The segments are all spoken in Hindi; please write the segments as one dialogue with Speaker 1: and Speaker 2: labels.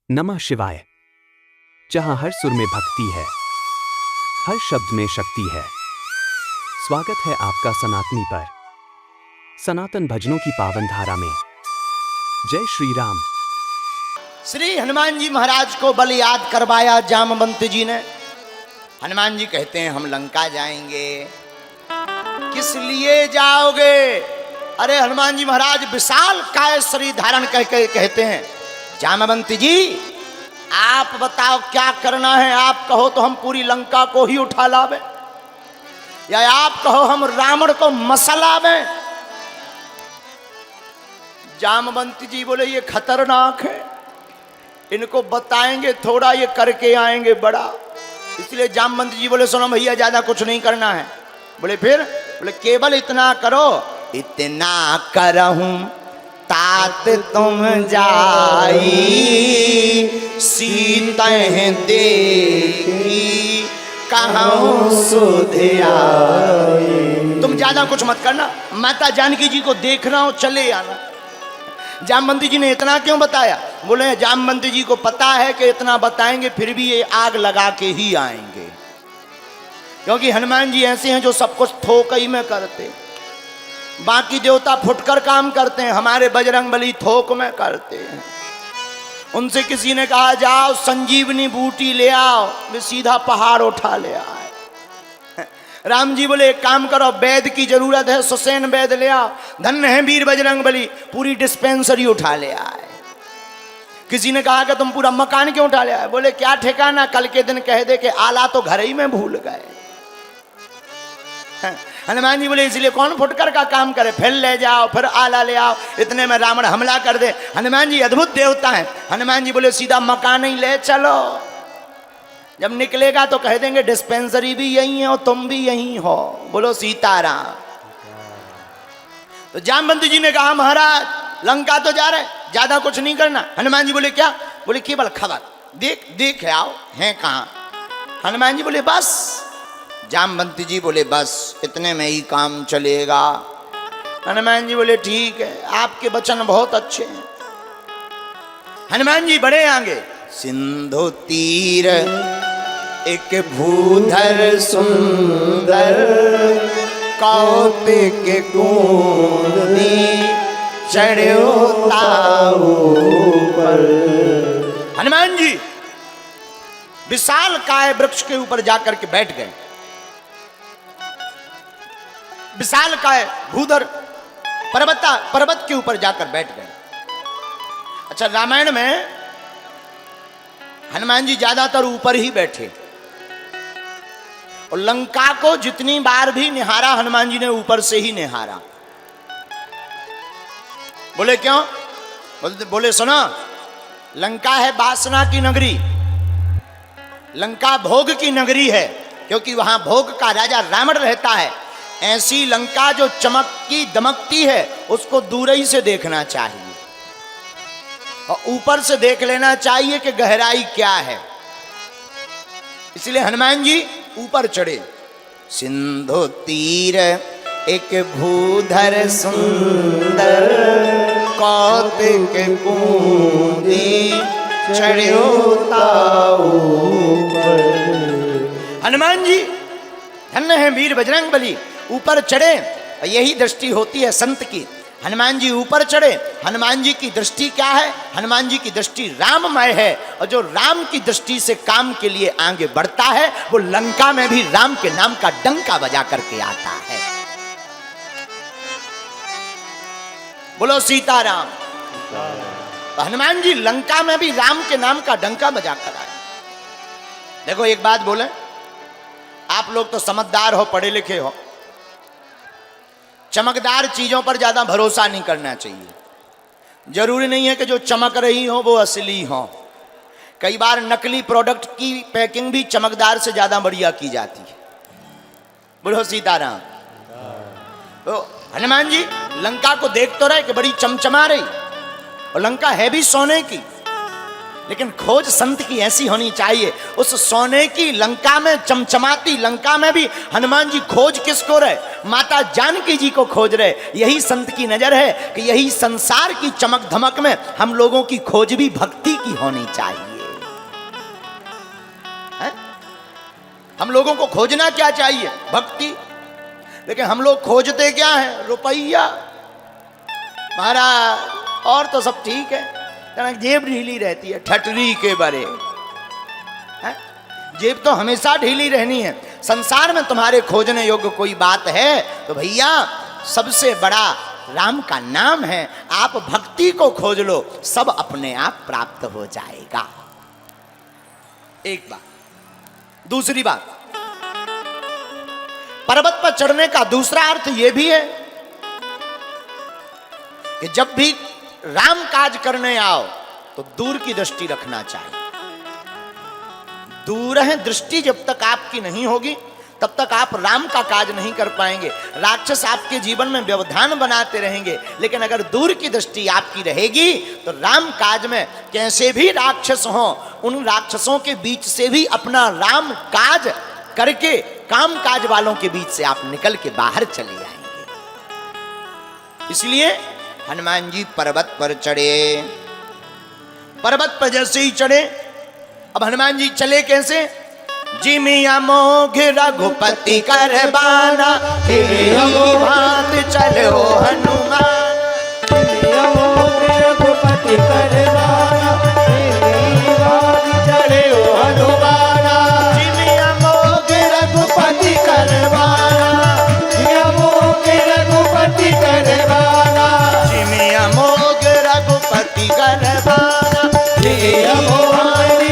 Speaker 1: नमः शिवाय। जहां हर सुर में भक्ति है, हर शब्द में शक्ति है। स्वागत है आपका सनातनी पर, सनातन भजनों की पावन धारा में। जय श्री राम।
Speaker 2: श्री हनुमान जी महाराज को बल याद करवाया जामवंत जी ने। हनुमान जी कहते हैं हम लंका जाएंगे। किस लिए जाओगे? अरे हनुमान जी महाराज विशाल काय शरीर धारण करके कहते हैं जामवंत जी आप बताओ क्या करना है। आप कहो तो हम पूरी लंका को ही उठा लावे, या आप कहो हम रावण को मसलावे। जामवंत जी बोले ये खतरनाक है, इनको बताएंगे थोड़ा, ये करके आएंगे बड़ा। इसलिए जामवंत जी बोले सुनो भैया ज्यादा कुछ नहीं करना है। बोले फिर? बोले केवल इतना करो, इतना करहूं तात तुम जाई सीता देखी कहूं सुध आई। तुम ज्यादा कुछ मत करना, माता जानकी जी को देखना हो चले आना। जामवंत जी ने इतना क्यों बताया? बोले जामवंत जी को पता है कि इतना बताएंगे फिर भी ये आग लगा के ही आएंगे, क्योंकि हनुमान जी ऐसे हैं जो सब कुछ थोक ही में करते। बाकी देवता फुटकर काम करते हैं, हमारे बजरंगबली थोक में करते हैं। उनसे किसी ने कहा जाओ संजीवनी बूटी ले आओ, वे सीधा पहाड़ उठा ले आए। राम जी बोले एक काम करो, वैद्य की जरूरत है, सुसैन वैद्य ले आओ। धन्य है वीर बजरंगबली, पूरी डिस्पेंसरी उठा ले आए। किसी ने कहा कि तुम पूरा मकान क्यों उठा ले आए? बोले क्या ठिकाना, कल के दिन कह दे कि आला तो घर ही में भूल गए। हनुमान जी बोले इसलिए कौन फुटकर का काम करे, फिर ले जाओ फिर आला ले आओ, इतने में रावण हमला कर दे। हनुमान जी अद्भुत देवता हैं। हनुमान जी बोले सीधा मकान ही ले चलो, जब निकलेगा तो कह देंगे डिस्पेंसरी भी यही है और तुम भी यही हो। बोलो सीताराम। तो जामवंत जी ने कहा महाराज लंका तो जा रहे, ज्यादा कुछ नहीं करना। हनुमान जी बोले क्या? बोले केवल खबर देख देख आओ हैं कहाँ। हनुमान जी बोले बस। जामवंत जी बोले बस इतने में ही काम चलेगा। हनुमान जी बोले ठीक है, आपके वचन बहुत अच्छे हैं। हनुमान जी बढ़े आगे। सिंधु तीर एक भूधर सुंदर कौतिक कुंदी चढ़ो ताऊ पर। हनुमान जी विशाल काय वृक्ष के ऊपर जाकर के बैठ गए। विशाल काय भूधर पर्वत के ऊपर जाकर बैठ गए। अच्छा रामायण में हनुमान जी ज्यादातर ऊपर ही बैठे, और लंका को जितनी बार भी निहारा हनुमान जी ने ऊपर से ही निहारा। बोले क्यों? बोले सुनो, लंका है वासना की नगरी, लंका भोग की नगरी है, क्योंकि वहां भोग का राजा रावण रहता है। ऐसी लंका जो चमकती दमकती है उसको दूर ही से देखना चाहिए, और ऊपर से देख लेना चाहिए कि गहराई क्या है। इसलिए हनुमान जी ऊपर चढ़े। सिंधु तीर एक भूधर सुंदर कौतिक कुंदी चढ़ो ताऊ पर। हनुमान जी धन्य है वीर बजरंगबली, ऊपर चढ़े। यही दृष्टि होती है संत की। हनुमान जी ऊपर चढ़े। हनुमान जी की दृष्टि क्या है? हनुमान जी की दृष्टि राममय है, और जो राम की दृष्टि से काम के लिए आगे बढ़ता है वो लंका में भी राम के नाम का डंका बजा करके आता है। बोलो सीताराम। तो हनुमान जी लंका में भी राम के नाम का डंका बजा कर आए। देखो एक बात बोले, आप लोग तो समझदार हो, पढ़े लिखे हो, चमकदार चीजों पर ज्यादा भरोसा नहीं करना चाहिए। जरूरी नहीं है कि जो चमक रही हो वो असली हो। कई बार नकली प्रोडक्ट की पैकिंग भी चमकदार से ज्यादा बढ़िया की जाती है। बोलो सीताराम। तो हनुमान जी लंका को देख तो रहे कि बड़ी चमचमा रही, और लंका है भी सोने की, लेकिन खोज संत की ऐसी होनी चाहिए, उस सोने की लंका में, चमचमाती लंका में भी हनुमान जी खोज किसको रहे? माता जानकी जी को खोज रहे। यही संत की नजर है कि यही संसार की चमक धमक में हम लोगों की खोज भी भक्ति की होनी चाहिए। है? हम लोगों को खोजना क्या चाहिए? भक्ति। लेकिन हम लोग खोजते क्या है? रुपया। महाराज और तो सब ठीक है, जेब ढीली रहती है, ठटरी के बरे। है? जेब तो हमेशा ढीली रहनी है। संसार में तुम्हारे खोजने योग्य कोई बात है तो भैया सबसे बड़ा राम का नाम है। आप भक्ति को खोज लो, सब अपने आप प्राप्त हो जाएगा। एक बात। दूसरी बात, पर्वत पर चढ़ने का दूसरा अर्थ यह भी है कि जब भी राम काज करने आओ तो दूर की दृष्टि रखना चाहिए। दूर है दृष्टि जब तक आपकी नहीं होगी तब तक आप राम का काज नहीं कर पाएंगे। राक्षस आपके जीवन में व्यवधान बनाते रहेंगे, लेकिन अगर दूर की दृष्टि आपकी रहेगी तो राम काज में कैसे भी राक्षस हो, उन राक्षसों के बीच से भी अपना राम काज करके काम काज वालों के बीच से आप निकल के बाहर चले आएंगे। इसलिए हनुमान जी पर्वत पर चढ़े। पर्वत पर जैसे ही चढ़े, अब हनुमान जी चले कैसे? जिमिया मोघ रघुपति करबाना, भात चलो हनुमान।
Speaker 3: जिमिया मोघ रघुपति करबाना, चले ओ हनुमाना।
Speaker 2: जिमिया मोघ रघुपति करबाना,
Speaker 3: जिमिया मोघ रघुपति करबाना,
Speaker 2: जिमिया मोघ रघुपति करबाना।
Speaker 3: जिमिया मोघ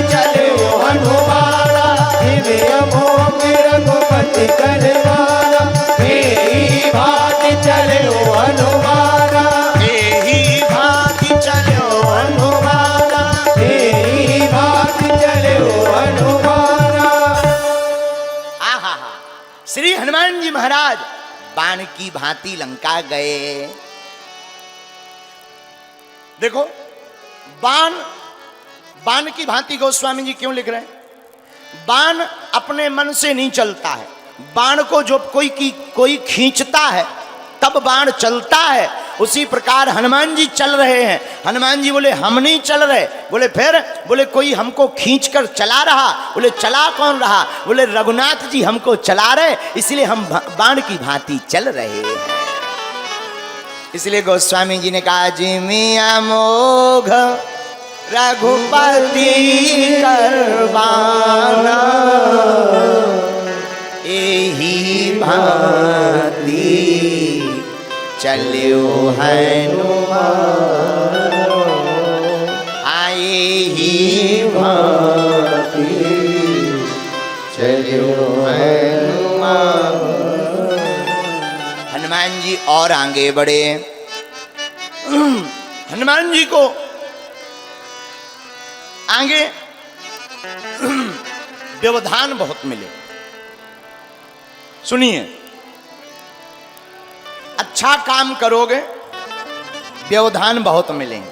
Speaker 3: चले ओ हनुमाना। जिमिया मोघ रघुपति करबाना, मेरी भात चले ओ हनुमाना।
Speaker 2: यही भात चलो हनुमाना।
Speaker 3: मेरी भात चले ओ हनुमाना।
Speaker 2: आहा, श्री हनुमान जी महाराज बाण की भांति लंका गए। देखो बाण, बाण की भांति गोस्वामी जी क्यों लिख रहे हैं? बाण अपने मन से नहीं चलता है। बाण को जो कोई खींचता है तब बाण चलता है। उसी प्रकार हनुमान जी चल रहे हैं। हनुमान जी बोले हम नहीं चल रहे। बोले फिर? बोले कोई हमको खींचकर चला रहा। बोले चला कौन रहा? बोले रघुनाथ जी हमको चला रहे, इसलिए हम बाण की भांति चल रहे हैं। इसलिए गोस्वामी जी ने कहा जिमिया मोघ रघुपति करबाना, एही भांति चलो हनुमान। आए ही भांति चलो हनुमान। हनुमान जी और आगे बढ़े। हनुमान जी को आगे व्यवधान बहुत मिले। सुनिए, अच्छा काम करोगे व्यवधान बहुत मिलेंगे,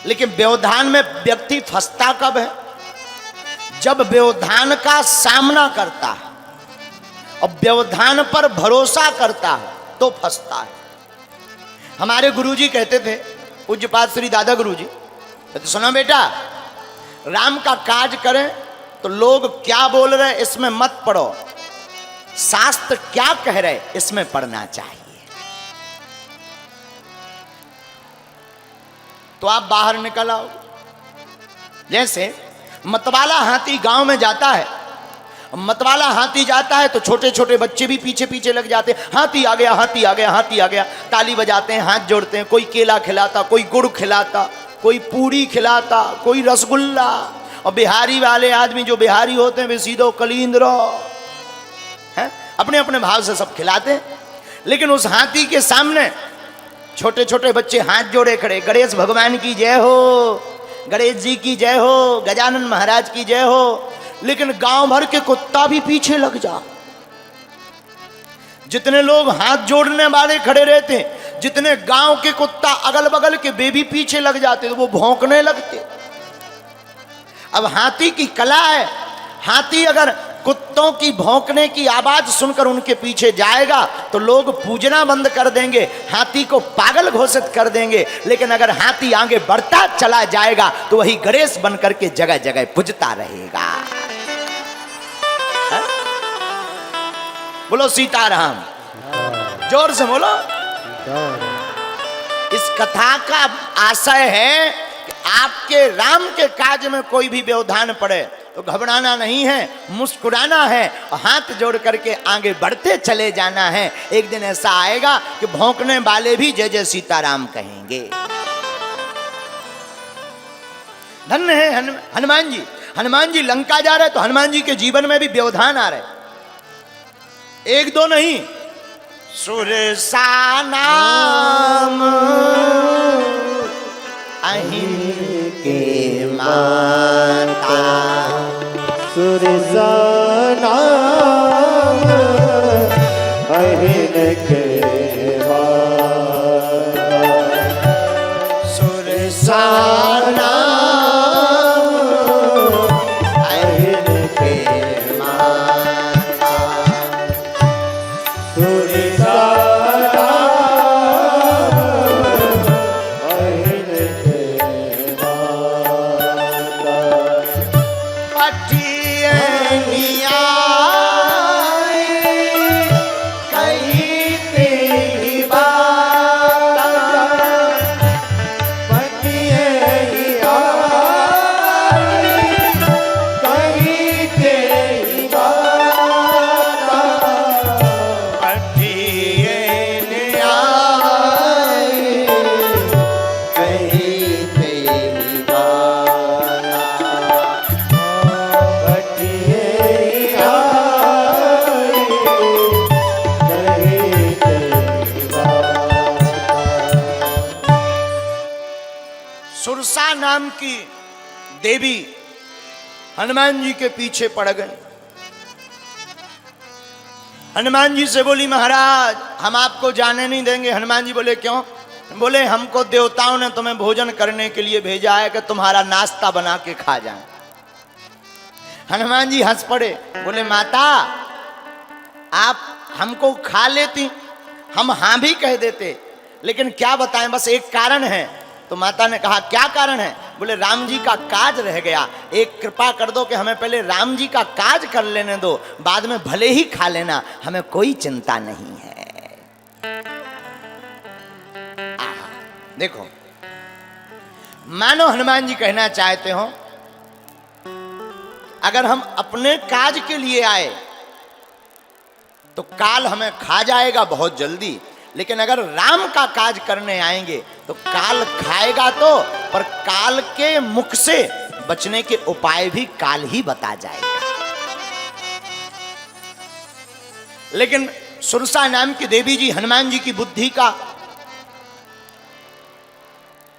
Speaker 2: लेकिन व्यवधान में व्यक्ति फंसता कब है? जब व्यवधान का सामना करता है और व्यवधान पर भरोसा करता है तो फंसता है। हमारे गुरुजी कहते थे, पूज्यपाद श्री दादा गुरुजी, तो सुनो बेटा, राम का काज करें तो लोग क्या बोल रहे इसमें मत पढ़ो, शास्त्र क्या कह रहे इसमें पढ़ना चाहिए। तो आप बाहर निकल आओ। जैसे मतवाला हाथी गांव में जाता है, मतवाला हाथी जाता है तो छोटे छोटे बच्चे भी पीछे पीछे लग जाते हैं। हाथी आ गया, हाथी आ गया, हाथी आ गया, ताली बजाते हैं, हाथ जोड़ते हैं। कोई केला खिलाता, कोई गुड़ खिलाता, कोई पूरी खिलाता, कोई रसगुल्ला। और बिहारी वाले आदमी जो बिहारी होते हैं वे सीधो कलींद्रो हैं, अपने अपने भाव से सब खिलाते हैं। लेकिन उस हाथी के सामने छोटे छोटे बच्चे हाथ जोड़े खड़े, गणेश भगवान की जय हो, गणेश जी की जय हो, गजानन महाराज की जय हो। लेकिन गांव भर के कुत्ता भी पीछे लग जा। जितने लोग हाथ जोड़ने वाले खड़े रहते, जितने गांव के कुत्ता अगल बगल के वे भी पीछे लग जाते, तो वो भौंकने लगते। अब हाथी की कला है, हाथी अगर कुत्तों की भौंकने की आवाज सुनकर उनके पीछे जाएगा तो लोग पूजना बंद कर देंगे, हाथी को पागल घोषित कर देंगे। लेकिन अगर हाथी आगे बढ़ता चला जाएगा तो वही गणेश बन करके जगह जगह पूजता रहेगा। है? बोलो सीताराम, जोर से बोलो। इस कथा का आशय है कि आपके राम के काज में कोई भी व्यवधान पड़े तो घबराना नहीं है, मुस्कुराना है और हाथ जोड़ करके आगे बढ़ते चले जाना है। एक दिन ऐसा आएगा कि भौंकने वाले भी जय जय सीताराम कहेंगे। धन्य है हनुमान जी। हनुमान जी लंका जा रहे तो हनुमान जी के जीवन में भी व्यवधान आ रहे, एक दो नहीं। सुरसा नाम अहिं के माता,
Speaker 3: सुरसा नाम अहिं के माता,
Speaker 2: सुरसा नाम अहिं के माता,
Speaker 3: सुरसा
Speaker 2: सुरसा नाम की देवी हनुमान जी के पीछे पड़ गई। हनुमान जी से बोली महाराज हम आपको जाने नहीं देंगे। हनुमान जी बोले क्यों? बोले हमको देवताओं ने तुम्हें भोजन करने के लिए भेजा है कि तुम्हारा नाश्ता बना के खा जाए। हनुमान जी हंस पड़े, बोले माता आप हमको खा लेती, हम हाँ भी कह देते, लेकिन क्या बताएं बस एक कारण है। तो माता ने कहा क्या कारण है? बोले राम जी का काज रह गया, एक कृपा कर दो कि हमें पहले राम जी का काज कर लेने दो, बाद में भले ही खा लेना, हमें कोई चिंता नहीं है। देखो मानो हनुमान जी कहना चाहते हो अगर हम अपने काज के लिए आए तो काल हमें खा जाएगा बहुत जल्दी, लेकिन अगर राम का काज करने आएंगे तो काल खाएगा तो, पर काल के मुख से बचने के उपाय भी काल ही बता जाएगा। लेकिन सुरसा नाम की देवी जी हनुमान जी की बुद्धि का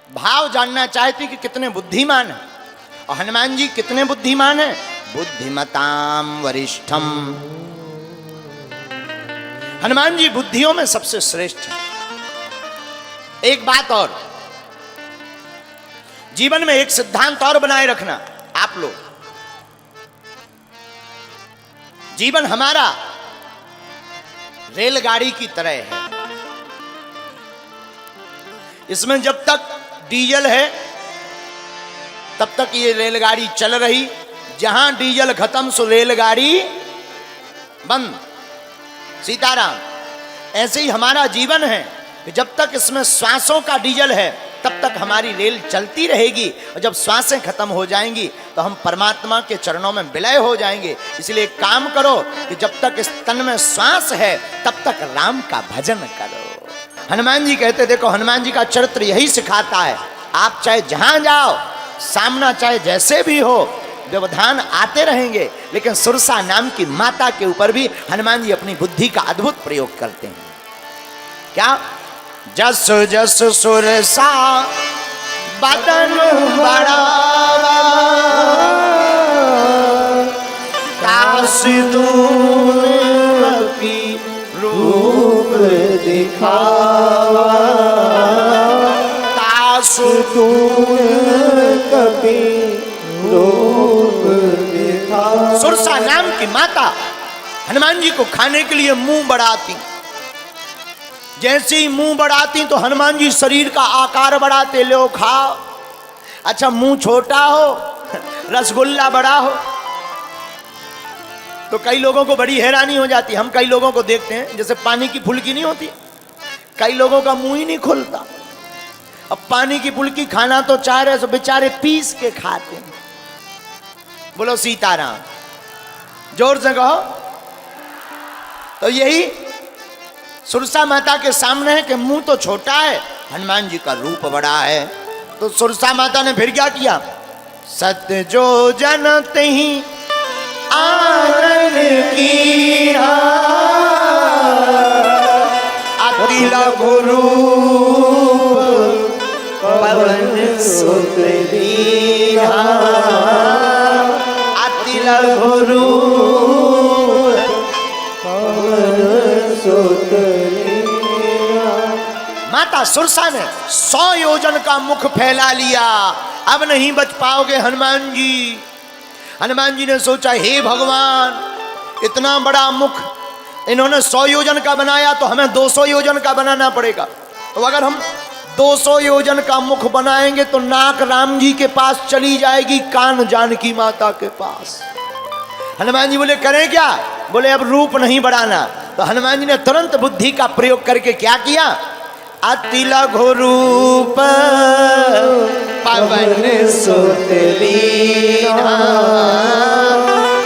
Speaker 2: भाव जानना चाहती कि कितने बुद्धिमान है। और हनुमान जी कितने बुद्धिमान है? बुद्धिमताम वरिष्ठम। हनुमान जी बुद्धियों में सबसे श्रेष्ठ है। एक बात और, जीवन में एक सिद्धांत और बनाए रखना आप लोग, जीवन हमारा रेलगाड़ी की तरह है। इसमें जब तक डीजल है तब तक ये रेलगाड़ी चल रही, जहां डीजल खत्म सो रेलगाड़ी बंद। सीताराम। ऐसे ही हमारा जीवन है कि जब तक इसमें श्वासों का डीजल है तब तक हमारी रेल चलती रहेगी, और जब श्वासें खत्म हो जाएंगी तो हम परमात्मा के चरणों में विलय हो जाएंगे। इसलिए काम करो कि जब तक इस तन में श्वास है तब तक राम का भजन करो। हनुमान जी कहते, देखो हनुमान जी का चरित्र यही सिखाता है, आप चाहे जहां जाओ, सामना चाहे जैसे भी हो, व्यवधान आते रहेंगे, लेकिन सुरसा नाम की माता के ऊपर भी हनुमान जी अपनी बुद्धि का अद्भुत प्रयोग करते हैं। क्या? जस जस सुरसा बदन बढ़ावा, काश दूर की रूप दिखावा, काश
Speaker 3: दूर कभी रूप दिखा,
Speaker 2: सुरसा नाम की माता हनुमान जी को खाने के लिए मुंह बढ़ाती। जैसे ही मुंह बढ़ाती तो हनुमान जी शरीर का आकार बढ़ाते, लो खाओ। अच्छा मुंह छोटा हो, रसगुल्ला बड़ा हो, तो कई लोगों को बड़ी हैरानी हो जाती। हम कई लोगों को देखते हैं, जैसे पानी की फुल्की नहीं होती, कई लोगों का मुंह ही नहीं खुलता। अब पानी की फुल्की खाना तो चाह रहे, तो बेचारे पीस के खाते हैं। बोलो सीताराम, जोर से कहो। तो यही सुरसा माता के सामने है कि मुंह तो छोटा है, हनुमान जी का रूप बड़ा है। तो सुरसा माता ने फिर क्या किया? सत्य जो जनते ही आनंद की अति लघु रूप पवन सुत दीना, अति लघु रूप
Speaker 3: पवन सुत दीना।
Speaker 2: माता सुरसा ने 100 योजन का मुख फैला लिया। अब नहीं बच पाओगे हनुमान जी। हनुमान जी ने सोचा, हे भगवान, इतना बड़ा मुख इन्होंने 100 योजन का बनाया, तो हमें 200 योजन का बनाना पड़ेगा। तो अगर हम 200 योजन का मुख बनाएंगे तो नाक राम जी के पास चली जाएगी, कान जानकी माता के पास। हनुमान जी बोले करें क्या? बोले अब रूप नहीं बढ़ाना। तो हनुमान जी ने तुरंत बुद्धि का प्रयोग करके क्या किया? अति लघु रूप पवन सुत दीना,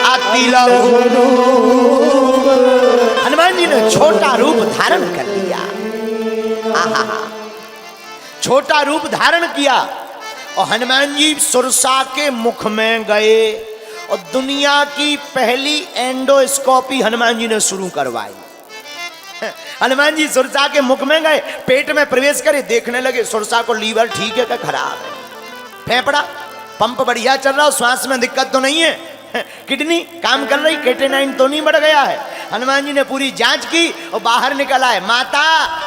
Speaker 2: अति लघु रूप। हनुमान जी ने छोटा रूप धारण कर लिया। आहा, छोटा रूप धारण किया और हनुमान जी सुरसा के मुख में गए और दुनिया की पहली एंडोस्कोपी हनुमान जी ने शुरू करवाई। हनुमान जी सुरसा के मुख में गए, पेट में प्रवेश करे, देखने लगे सुरसा को लीवर ठीक है क्या खराब है, फेफड़ा पंप बढ़िया चल रहा, श्वास में दिक्कत तो नहीं है, किडनी काम कर रही, केटेनाइन तो नहीं बढ़ गया है। हनुमान जी ने पूरी जांच की और बाहर निकल आए। माता,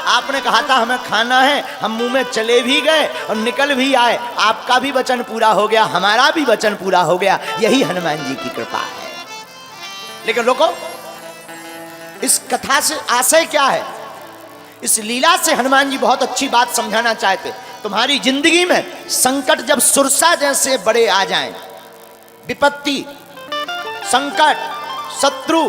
Speaker 2: आपने कहा था हमें खाना है, हम मुंह में चले भी गए और निकल भी आए, आपका भी वचन पूरा हो गया, हमारा भी वचन पूरा हो गया। यही हनुमान जी की कृपा है। लेकिन लोगों, इस कथा से आशय क्या है? इस लीला से हनुमान जी बहुत अच्छी बात समझाना चाहते। तुम्हारी जिंदगी में संकट जब सुरसा जैसे बड़े आ जाएं, विपत्ति, संकट, शत्रु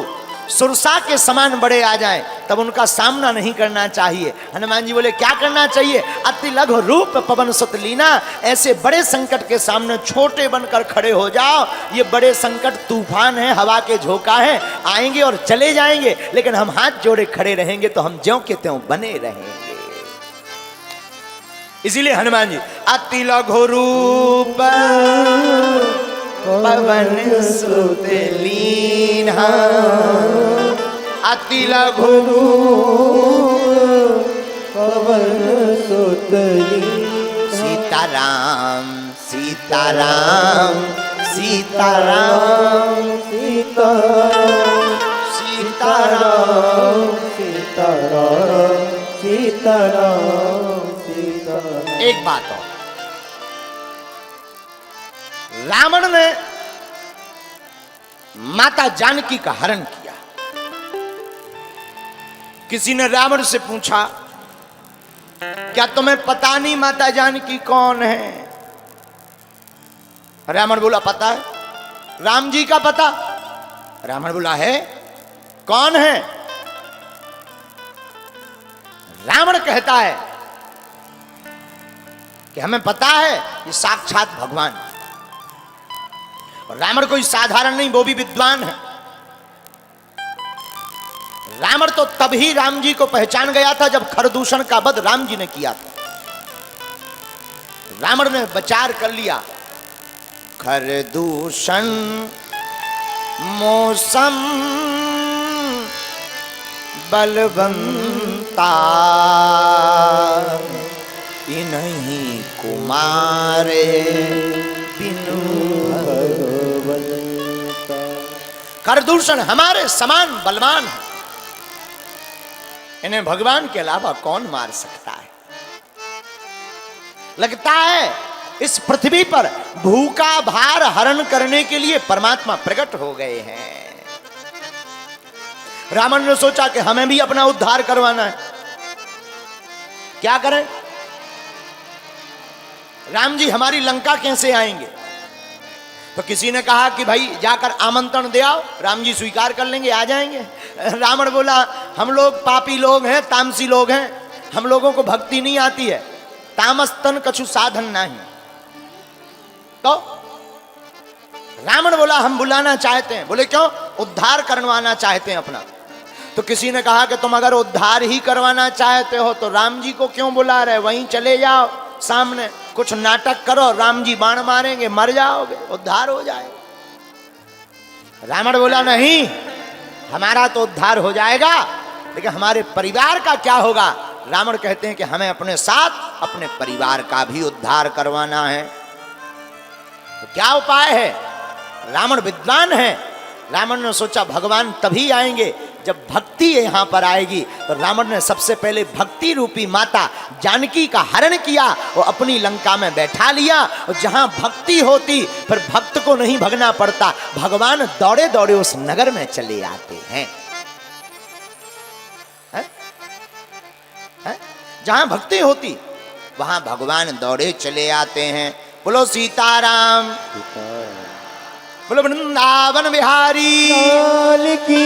Speaker 2: सुरसा के समान बड़े आ जाएं, तब उनका सामना नहीं करना चाहिए। हनुमान जी बोले क्या करना चाहिए? अति लघु रूप पवन सुत लीना। ऐसे बड़े संकट के सामने छोटे बनकर खड़े हो जाओ। ये बड़े संकट तूफान है, हवा के झोंका है, आएंगे और चले जाएंगे, लेकिन हम हाथ जोड़े खड़े रहेंगे तो हम ज्यों के त्यों बने रहेंगे। इसीलिए हनुमान जी अति लघु रूप पवन सुत लीना, अति लघु
Speaker 3: रूप पवन सुत दीना।
Speaker 2: सीताराम सीताराम सीताराम
Speaker 3: सीताराम
Speaker 2: सीताराम
Speaker 3: सीताराम सीताराम सीताराम।
Speaker 2: एक बात और, रावण ने माता जानकी का हरण किया। किसी ने रावण से पूछा, क्या तुम्हें पता नहीं माता जानकी कौन है? रावण बोला पता है। राम जी का पता? रावण बोला है। कौन है? रावण कहता है कि हमें पता है ये साक्षात भगवान। रावण कोई साधारण नहीं, वो भी विद्वान है। रावण तो तभी राम जी को पहचान गया था जब खरदूषण का वध राम जी ने किया था। रावण ने विचार कर लिया, खरदूषण मौसम बलवंता, इन्हीं कुमारे बिनु
Speaker 3: भगवंता।
Speaker 2: खरदूषण हमारे समान बलवान है, इन्हें भगवान के अलावा कौन मार सकता है? लगता है इस पृथ्वी पर भूखा भार हरण करने के लिए परमात्मा प्रकट हो गए हैं। रावण ने सोचा कि हमें भी अपना उद्धार करवाना है, क्या करें? राम जी हमारी लंका कैसे आएंगे? तो किसी ने कहा कि भाई जाकर आमंत्रण दे आओ, राम जी स्वीकार कर लेंगे, आ जाएंगे। रावण बोला हम लोग पापी लोग हैं, तामसी लोग हैं, हम लोगों को भक्ति नहीं आती है, तामस्तन कछु साधन नहीं। तो रावण बोला हम बुलाना चाहते हैं। बोले क्यों? उद्धार करवाना चाहते हैं अपना। तो किसी ने कहा कि तुम अगर उद्धार ही करवाना चाहते हो तो राम जी को क्यों बुला रहे, वहीं चले जाओ सामने, कुछ नाटक करो, राम जी बाण मारेंगे, मर जाओगे, उद्धार हो जाएगा। रावण बोला नहीं, हमारा तो उद्धार हो जाएगा, लेकिन हमारे परिवार का क्या होगा? रावण कहते हैं कि हमें अपने साथ अपने परिवार का भी उद्धार करवाना है। तो क्या उपाय है? रावण विद्वान है। रावण ने सोचा भगवान तभी आएंगे जब भक्ति यहां पर आएगी। तो रावण ने सबसे पहले भक्ति रूपी माता जानकी का हरण किया और अपनी लंका में बैठा लिया। और जहां भक्ति होती फिर भक्त को नहीं भगना पड़ता, भगवान दौड़े दौड़े उस नगर में चले आते हैं। जहां भक्ति होती वहां भगवान दौड़े चले आते हैं। बोलो सीताराम, बोलो वृंदावन बिहारी
Speaker 3: लाल की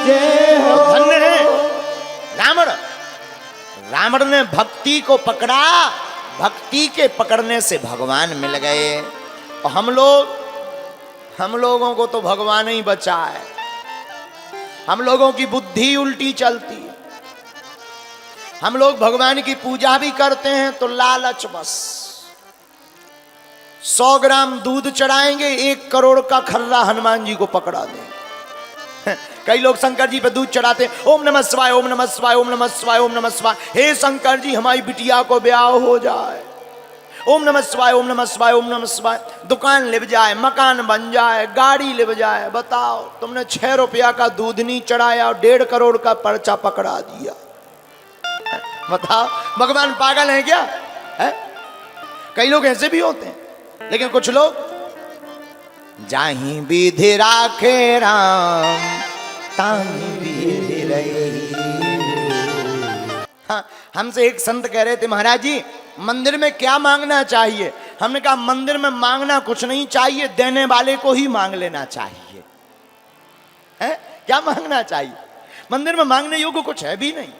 Speaker 3: जय हो।
Speaker 2: धन्य है रावण। रावण ने भक्ति को पकड़ा, भक्ति के पकड़ने से भगवान मिल गए। और हम लोगों को तो भगवान ही बचा है। हम लोगों की बुद्धि उल्टी चलती है। हम लोग भगवान की पूजा भी करते हैं तो लालच बस। 100 ग्राम दूध चढ़ाएंगे, 1 करोड़ का खर्रा हनुमान जी को पकड़ा देंगे। कई लोग शंकर जी पे दूध चढ़ाते हैं, ओम नमः शिवाय, ओम नमः शिवाय, ओम नमः शिवाय, ओम नमः शिवाय। हे शंकर जी हमारी बिटिया को ब्याह हो जाए, ओम नमः शिवाय, ओम नमः शिवाय, ओम नमः शिवाय। दुकान लिप जाए, मकान बन जाए, गाड़ी लिप जाए। बताओ, तुमने 6 रुपया का दूध नहीं चढ़ाया और 1.5 करोड़ का पर्चा पकड़ा दिया। बताओ भगवान पागल है क्या? है? कई लोग ऐसे भी होते हैं। लेकिन कुछ लोग जाही विधि राखे राम ताही विधि रही। हाँ, हमसे एक संत कह रहे थे महाराज जी मंदिर में क्या मांगना चाहिए? हमने कहा मंदिर में मांगना कुछ नहीं चाहिए, देने वाले को ही मांग लेना चाहिए। है? क्या मांगना चाहिए? मंदिर में मांगने योग्य कुछ है भी नहीं।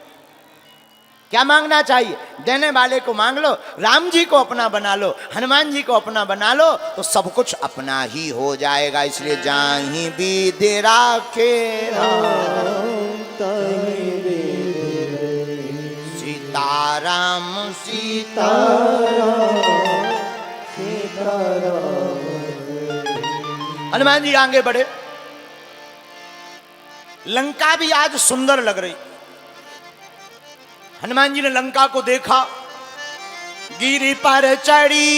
Speaker 2: क्या मांगना चाहिए? देने वाले को मांग लो, राम जी को अपना बना लो, हनुमान जी को अपना बना लो, तो सब कुछ अपना ही हो जाएगा। इसलिए जाही विधि राखे सीताराम सीताराम
Speaker 3: सीताराम।
Speaker 2: हनुमान जी आगे बढ़े। लंका भी आज सुंदर लग रही। हनुमान जी ने लंका को देखा, गिरी पर चढ़ी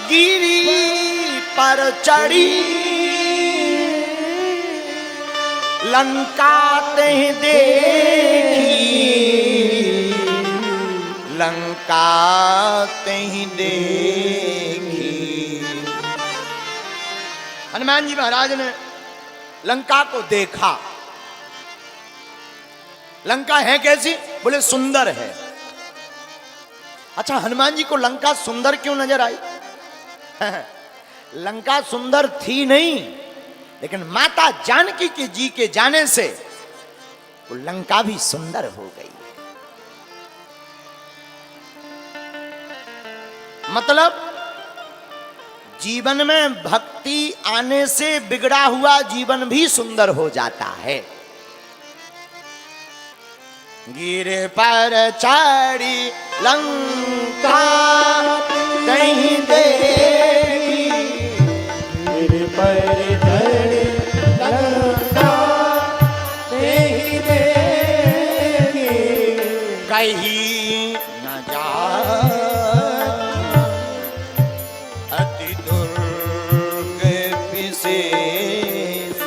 Speaker 2: गिरी पर चढ़ी लंका ते देखी लंका ते देखी। हनुमान जी महाराज ने लंका को देखा। लंका है कैसी? बोले सुंदर है। अच्छा, हनुमान जी को लंका सुंदर क्यों नजर आई? लंका सुंदर थी नहीं, लेकिन माता जानकी के जी के जाने से वो लंका भी सुंदर हो गई। मतलब जीवन में भक्ति आने से बिगड़ा हुआ जीवन भी सुंदर हो जाता है। गिरे पर चढ़ी लंका कहीं देखी
Speaker 3: गिर पर चढ़ी लंका कहीं देखी
Speaker 2: कहीं न जा अति दुर्ग विशेष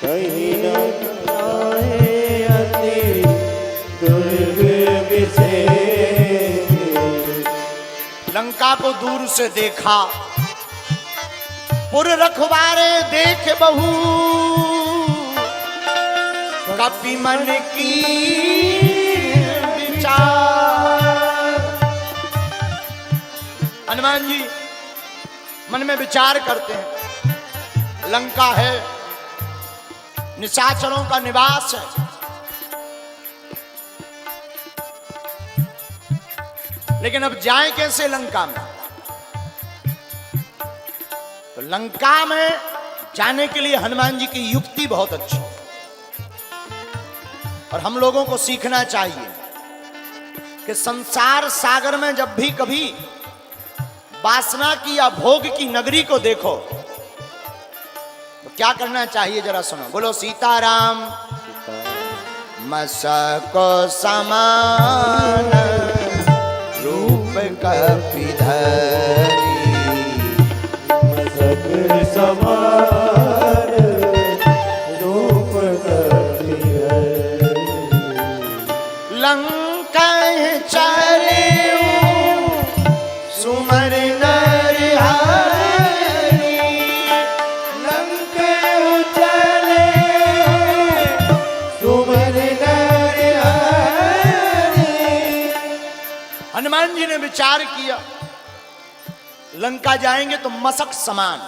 Speaker 3: कहीं न जाए अति दुर्ग
Speaker 2: लंका को दूर से देखा, पुर रखवारे देख बहू, कपि मन की विचार। हनुमान जी मन में विचार करते हैं, लंका है, निशाचरों का निवास है, लेकिन अब जाएं कैसे लंका में? तो लंका में जाने के लिए हनुमान जी की युक्ति बहुत अच्छी, और हम लोगों को सीखना चाहिए कि संसार सागर में जब भी कभी वासना की या भोग की नगरी को देखो तो क्या करना चाहिए, जरा सुनो। बोलो सीताराम। मसको समान रूप कपिधरी,
Speaker 3: मसक समान रूप कपिधरी,
Speaker 2: लंका चले सुमर नर हरि,
Speaker 3: लंका चले सुमर नर हरि।
Speaker 2: हनुमान जी ने विचार किया लंका जाएंगे तो मसक समान।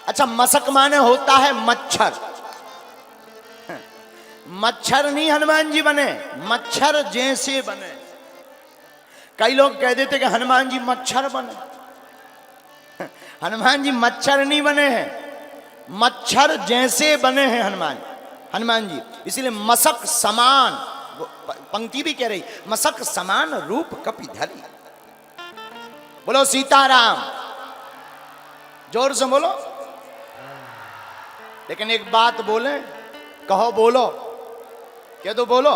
Speaker 2: अच्छा, मसक माने होता है मच्छर। मच्छर नहीं हनुमान जी बने, मच्छर जैसे बने। कई लोग कह देते कि हनुमान जी मच्छर बने। हनुमान जी मच्छर नहीं बने हैं, मच्छर जैसे बने हैं हनुमान जी। इसलिए मसक समान, पंक्ति भी कह रही, मसक समान रूप कपिधरी। बोलो सीताराम, जोर से बोलो। लेकिन एक बात बोले, कहो बोलो, क्या तो बोलो।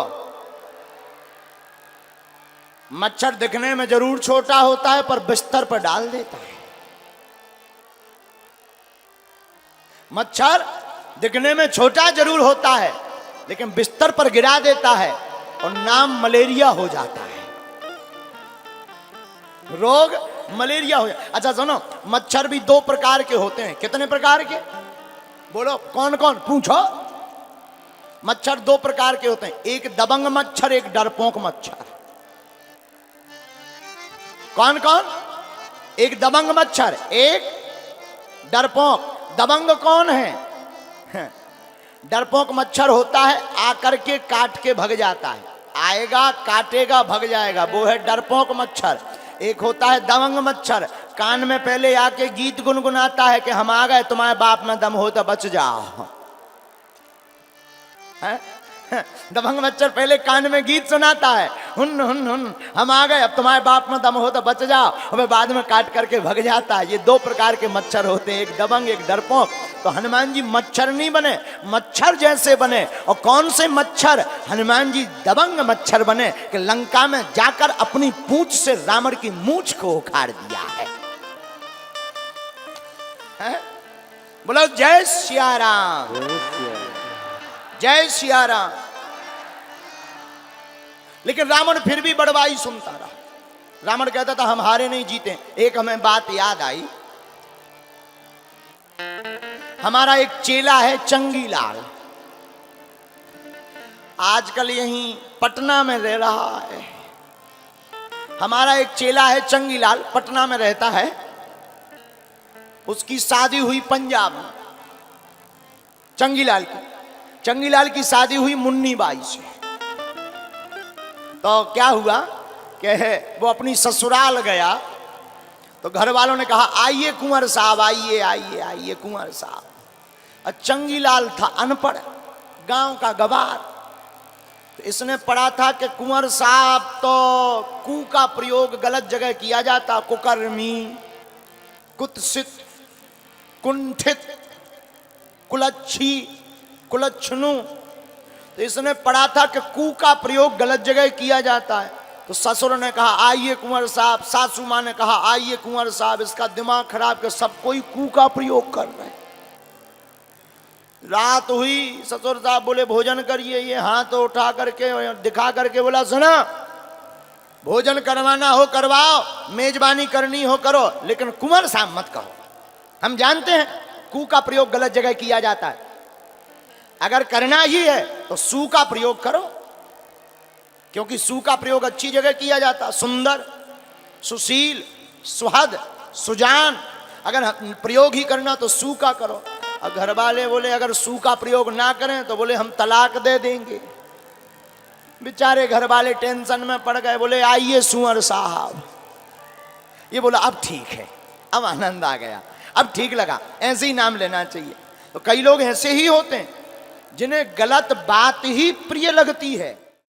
Speaker 2: मच्छर दिखने में जरूर छोटा होता है पर बिस्तर पर डाल देता है। मच्छर दिखने में छोटा जरूर होता है लेकिन बिस्तर पर गिरा देता है और नाम मलेरिया हो जाता है, रोग मलेरिया हो जाता। अच्छा सुनो, मच्छर भी दो प्रकार के होते हैं। कितने प्रकार के? बोलो कौन कौन, पूछो। मच्छर दो प्रकार के होते हैं, एक दबंग मच्छर, एक डरपोक मच्छर। कौन कौन? एक दबंग मच्छर, एक डरपोक। दबंग कौन है? डरपोक मच्छर होता है आकर के काट के भग जाता है, आएगा काटेगा भग जाएगा, वो है डरपोक मच्छर। एक होता है दबंग मच्छर, कान में पहले आके गीत गुनगुनाता है कि हम आ गए, तुम्हारे बाप में दम हो तो बच जाओ। दबंग मच्छर पहले कान में गीत सुनाता है, हुन हुन हुन, हम आ गए, अब तुम्हारे बाप में दम हो तो बच जाओ, और बाद में काट करके भग जाता है। ये दो प्रकार के मच्छर होते हैं, एक दबंग एक डरपोक। तो हनुमान जी मच्छर नहीं बने, मच्छर जैसे बने। और कौन से मच्छर? हनुमान जी दबंग मच्छर बने कि लंका में जाकर अपनी पूंछ से रावण की मूंछ को उखाड़ दिया है? बोलो जय सिया राम, जय सिया राम। लेकिन रावण फिर भी बड़वाई सुनता रहा। रावण कहता था हम हारे नहीं जीते। एक हमें बात याद आई, हमारा एक चेला है चंगीलाल, आजकल यहीं पटना में रह रहा है। हमारा एक चेला है चंगीलाल, पटना में रहता है। उसकी शादी हुई पंजाब में, चंगीलाल की शादी हुई मुन्नी बाई से। तो क्या हुआ कि वो अपनी ससुराल गया तो घर वालों ने कहा आइए कुंवर साहब, आइए आइए आइए कुंवर साहब। और चंगीलाल था अनपढ़, गांव का गवार। तो इसने पढ़ा था कि कुंवर साहब तो कु का प्रयोग गलत जगह किया जाता, कुकर्मी, कुत्सित, कुंठित, कुलच्छी, कुलच्छनु। तो इसने पढ़ा था कि कु का प्रयोग गलत जगह किया जाता है। तो ससुर ने कहा आइए कुंवर साहब, सासू माँ ने कहा आइए कुंवर साहब, इसका दिमाग खराब कि सब कोई कु का प्रयोग कर रहे हैं। रात हुई, ससुर साहब बोले भोजन करिए। ये हाथ उठा करके दिखा करके बोला सुना, भोजन करवाना हो करवाओ, मेजबानी करनी हो करो, लेकिन कुंवर साहब मत कहो। हम जानते हैं कु का प्रयोग गलत जगह किया जाता है। अगर करना ही है तो सु का प्रयोग करो, क्योंकि सु का प्रयोग अच्छी जगह किया जाता। सुंदर, सुशील, सुहद, सुजान, अगर प्रयोग ही करना तो सु का करो। और घर वाले बोले अगर सु का प्रयोग ना करें तो बोले हम तलाक दे देंगे। बेचारे घर वाले टेंशन में पड़ गए, बोले आइए सुअर साहब। ये बोला अब ठीक है, अब आनंद आ गया, अब ठीक लगा, ऐसे ही नाम लेना चाहिए। तो कई लोग ऐसे ही होते हैं जिन्हें गलत बात ही प्रिय लगती है।